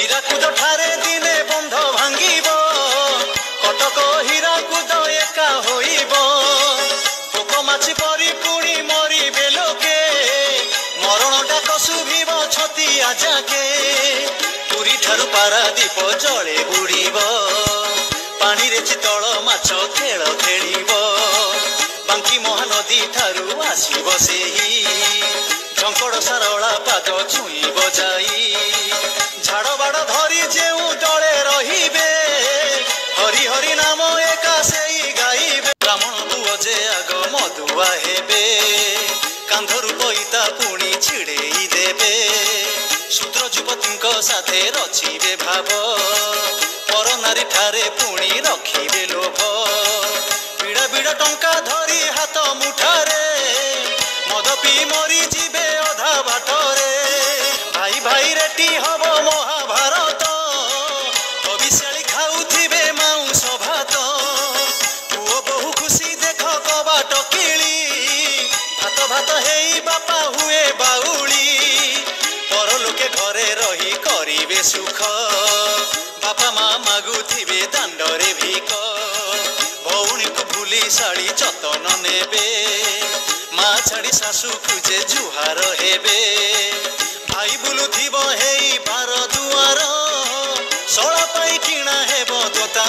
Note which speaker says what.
Speaker 1: হীরাকুদ ঠারে দিনে বন্ধ ভাঙ্গিব কটক হীরাকুদ একা হইব পোক মাছি পরি পুଣି মরিবে লোকে মরণ ডাক শুভিব ছতিয়া যাকে পুରୀ ଠାରୁ ପାରାଦୀପ ଜଳେ ବୁଡ଼ିବ ପାଣିରେ ଚିତଳ ମାଛ ଖେଳ ଖେଳିବ ବାଙ୍କି ମହାନଦୀ ଠାରୁ ଆସିବ ସେହି ଝଙ୍କଡ଼ ସାରଳା ପାଦ ଛୁଇଁବ ଯାଇ ଝାଡ଼ ବାଡ଼ ଧରି ଯେଉଁ ଦଳେ ରହିବେ ହରି ହରି ନାମ ଏକା ସେଇ ଗାଇବେ ବ୍ରାହ୍ମଣ ପୁଅ ଯେ ଆଗ ମଧୁଆ ହେବେ କାନ୍ଧରୁ ପଇତା ପୁଣି ଛିଡ଼େଇ ଦେବେ ଶୂଦ୍ର ଯୁବତୀଙ୍କ ସାଥେ ରଚିବେ ଭାବ ପର ନାରୀ ଠାରେ ପୁଣି ରଖିବେ ଲୋଭ ବିଡ଼ା ବିଡ଼ା ଟଙ୍କା ଧରି ହାତ ମୁଠାରେ ମଦ ପିଇ ମରି ଯିବେ ଅଧା ବାଟରେ ଭାଇ ଭାଇ ରେଟି ହବ ମହାଭାରତ ହବିଷ୍ୟାଳି ଖାଉଥିବେ ମାଉଁସ ଭାତ ପୁଅ ବୋହୁ ଖୁସି ଦେଖ କବାଟ କିଳି ଭାତ ଭାତ ହେଇ ବାପା ହୁଏ ବାଉଳି ପରଲୋକେ ଘରେ ରହି କରିବେ ସୁଖ ବାପା ମା ମାଗୁଥିବେ ଦାଣ୍ଡରେ ଭିକ ଭଉଣୀକୁ ଭୁଲି ଶାଢ଼ୀ ଯତନ ନେବେ ମା ଛାଡ଼ି ଶାଶୁକୁ ଯେ ଜୁହାର ହେବେ ଭାଇ ବୁଲୁଥିବ ହେଇ ବାର ଦୁଆର ଶଳା ପାଇଁ କିଣା ହେବ ଦୋତା